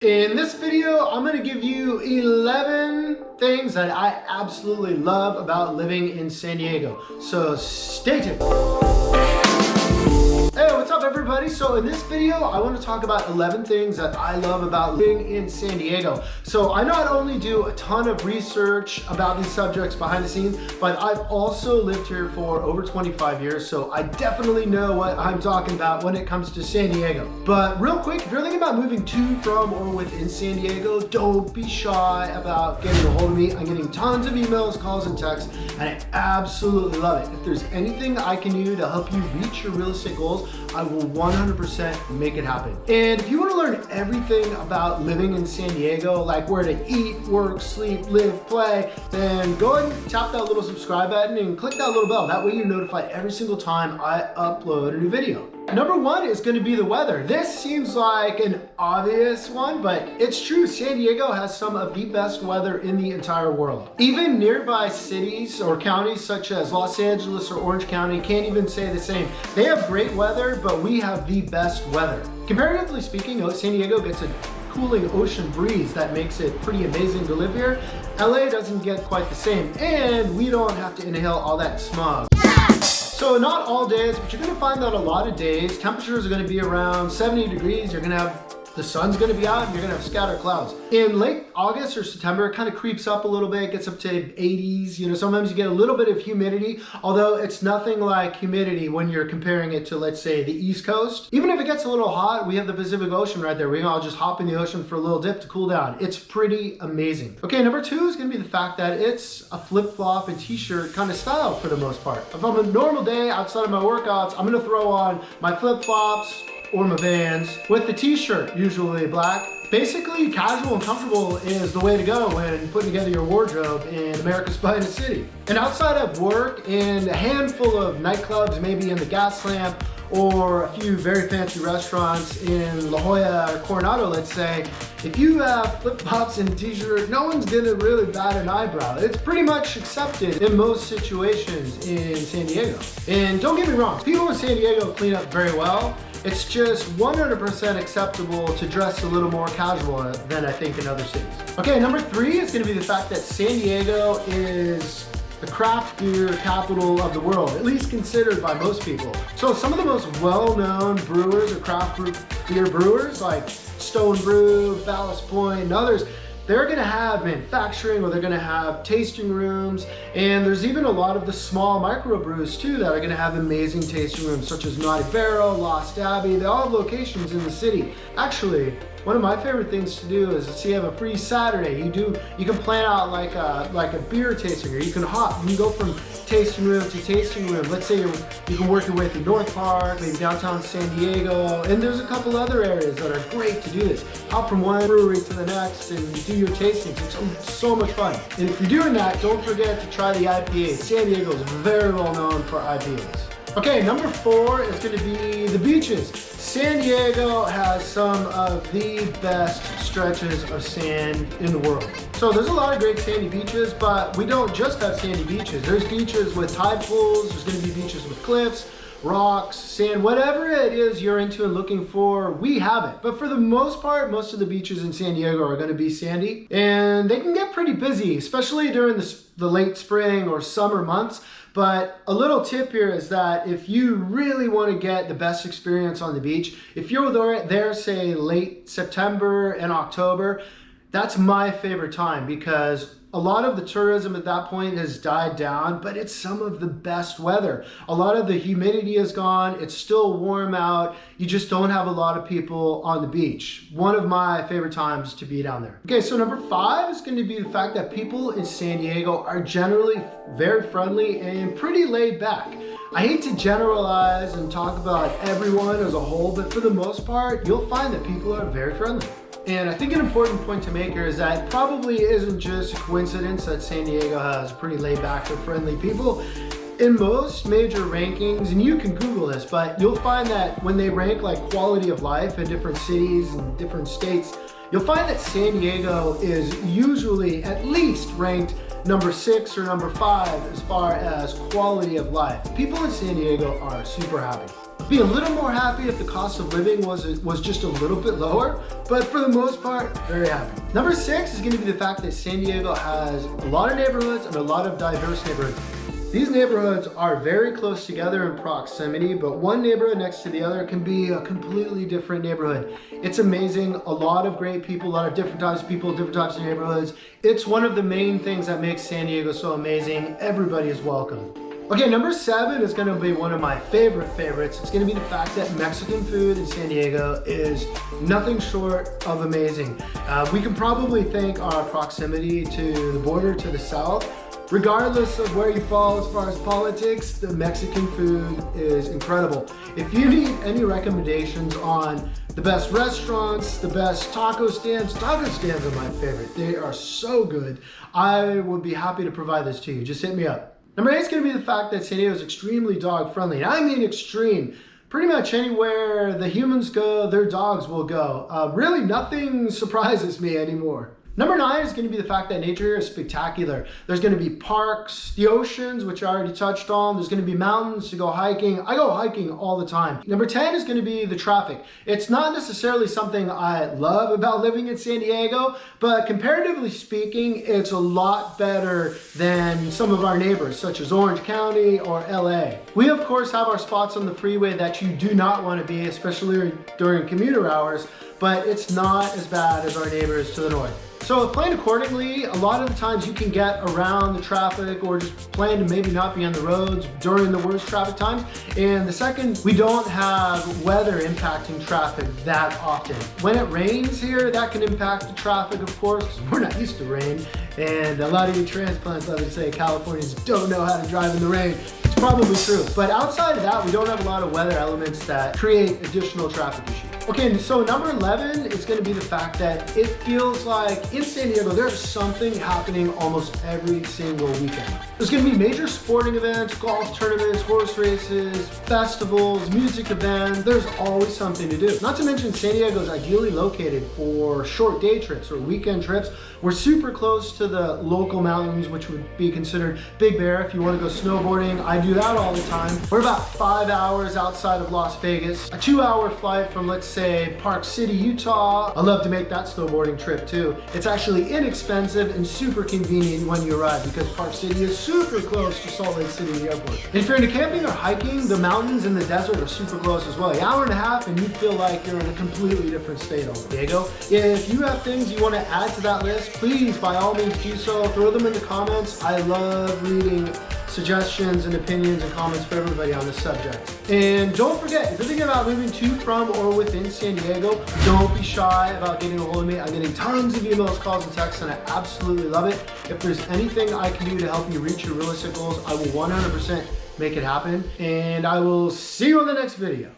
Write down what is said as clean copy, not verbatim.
In this video, I'm going to give you 11 things that I absolutely love about living in San Diego. So stay tuned. Hey, what's up everybody? So in this video, I want to talk about 11 things that I love about living in San Diego. So I not only do a ton of research about these subjects behind the scenes, but I've also lived here for over 25 years. So I definitely know what I'm talking about when it comes to San Diego. But real quick, if you're thinking about moving to, from, or within San Diego, don't be shy about getting a hold of me. I'm getting tons of emails, calls, and texts, and I absolutely love it. If there's anything I can do to help you reach your real estate goals, I will 100% make it happen. And if you want to learn everything about living in San Diego, like where to eat, work, sleep, live, play, then go ahead and tap that little subscribe button and click that little bell. That way you're notified every single time I upload a new video. Number one is going to be the weather. This seems like an obvious one, but it's true. San Diego has some of the best weather in the entire world. Even nearby cities or counties such as Los Angeles or Orange County can't even say the same. They have great weather, but we have the best weather. Comparatively speaking, San Diego gets a cooling ocean breeze that makes it pretty amazing to live here. LA doesn't get quite the same, and we don't have to inhale all that smog. So not all days, but you're gonna find that a lot of days, temperatures are gonna be around 70 degrees, you're gonna have the sun's gonna be out and you're gonna have scattered clouds. In late August or September, it kind of creeps up a little bit, gets up to 80s. You know, sometimes you get a little bit of humidity, although it's nothing like humidity when you're comparing it to, let's say, the East Coast. Even if it gets a little hot, we have the Pacific Ocean right there. We can all just hop in the ocean for a little dip to cool down. It's pretty amazing. Okay, number two is gonna be the fact that it's a flip-flop and t-shirt kind of style for the most part. If I'm a normal day outside of my workouts, I'm gonna throw on my flip-flops or my Vans with the t-shirt, usually black. Basically, casual and comfortable is the way to go when putting together your wardrobe in America's finest city. And outside of work, in a handful of nightclubs, maybe in the Gas Lamp, or a few very fancy restaurants in La Jolla or Coronado, let's say, if you have flip-flops and a t-shirt, no one's gonna really bat an eyebrow. It's pretty much accepted in most situations in San Diego. And don't get me wrong, people in San Diego clean up very well. It's just 100% acceptable to dress a little more casual than I think in other cities. Okay, number three is gonna be the fact that San Diego is the craft beer capital of the world, at least considered by most people. So some of the most well-known brewers or craft beer brewers like Stone Brew, Ballast Point, and others, they're gonna have manufacturing or they're gonna have tasting rooms, and there's even a lot of the small microbrews too that are gonna have amazing tasting rooms such as Naughty Barrel, Lost Abbey. They all have locations in the city. Actually, one of my favorite things to do is, let's say you have a free Saturday, you can plan out like a beer tasting, or you can go from tasting room to tasting room. Let's say you can work your way through North Park, maybe downtown San Diego, and there's a couple other areas that are great to do this. Hop from one brewery to the next and do your tastings. It's so much fun. And if you're doing that, don't forget to try the IPAs. San Diego is very well known for IPAs. Okay, number four is going to be the beaches. San Diego has some of the best stretches of sand in the world. So there's a lot of great sandy beaches, but we don't just have sandy beaches. There's beaches with tide pools, there's going to be beaches with cliffs, rocks, sand, whatever it is you're into and looking for, we have it. But for the most part, most of the beaches in San Diego are going to be sandy, and they can get pretty busy, especially during the late spring or summer months. But a little tip here is that if you really want to get the best experience on the beach, if you're there say late September and October, that's my favorite time, because a lot of the tourism at that point has died down, but it's some of the best weather. A lot of the humidity is gone, it's still warm out, you just don't have a lot of people on the beach. One of my favorite times to be down there. Okay, so number five is going to be the fact that people in San Diego are generally very friendly and pretty laid back. I hate to generalize and talk about everyone as a whole, but for the most part, you'll find that people are very friendly. And I think an important point to make here is that it probably isn't just a coincidence that San Diego has pretty laid back and friendly people. In most major rankings, and you can Google this, but you'll find that when they rank like quality of life in different cities and different states, you'll find that San Diego is usually at least ranked number 6 or number 5 as far as quality of life. People in San Diego are super happy. I'd be a little more happy if the cost of living was just a little bit lower, but for the most part, very happy. Number 6 is going to be the fact that San Diego has a lot of neighborhoods and a lot of diverse neighborhoods. These neighborhoods are very close together in proximity, but one neighborhood next to the other can be a completely different neighborhood. It's amazing. A lot of great people, a lot of different types of people, different types of neighborhoods. It's one of the main things that makes San Diego so amazing. Everybody is welcome. Okay, number 7 is gonna be one of my favorites. It's gonna be the fact that Mexican food in San Diego is nothing short of amazing. We can probably thank our proximity to the border to the south. Regardless of where you fall as far as politics, the Mexican food is incredible. If you need any recommendations on the best restaurants, the best taco stands are my favorite. They are so good. I would be happy to provide this to you. Just hit me up. Number 8 is going to be the fact that San Diego is extremely dog friendly. And I mean extreme. Pretty much anywhere the humans go, their dogs will go. Really nothing surprises me anymore. Number 9 is going to be the fact that nature here is spectacular. There's going to be parks, the oceans, which I already touched on. There's going to be mountains to go hiking. I go hiking all the time. Number 10 is going to be the traffic. It's not necessarily something I love about living in San Diego, but comparatively speaking, it's a lot better than some of our neighbors, such as Orange County or LA. We, of course, have our spots on the freeway that you do not want to be, especially during commuter hours, but it's not as bad as our neighbors to the north. So plan accordingly. A lot of the times you can get around the traffic or just plan to maybe not be on the roads during the worst traffic times. And the second, we don't have weather impacting traffic that often. When it rains here, that can impact the traffic, of course, because we're not used to rain. And a lot of you transplants, I would say, Californians don't know how to drive in the rain. It's probably true. But outside of that, we don't have a lot of weather elements that create additional traffic issues. Okay, so number 11 is going to be the fact that it feels like in San Diego, there's something happening almost every single weekend. There's going to be major sporting events, golf tournaments, horse races, festivals, music events. There's always something to do. Not to mention San Diego is ideally located for short day trips or weekend trips. We're super close to the local mountains, which would be considered Big Bear if you want to go snowboarding. I do that all the time. We're about 5 hours outside of Las Vegas, a 2-hour flight from, let's say, Park City, Utah. I love to make that snowboarding trip too. It's actually inexpensive and super convenient when you arrive because Park City is super close to Salt Lake City, the airport. And if you're into camping or hiking, the mountains and the desert are super close as well. An hour and a half and you feel like you're in a completely different state of San Diego. If you have things you want to add to that list, please by all means do so. Throw them in the comments. I love reading suggestions and opinions and comments for everybody on this subject. And don't forget, if you're thinking about moving to, from, or within San Diego, don't be shy about getting a hold of me. I'm getting tons of emails, calls, and texts, and I absolutely love it. If there's anything I can do to help you reach your realistic goals, I will 100% make it happen. And I will see you on the next video.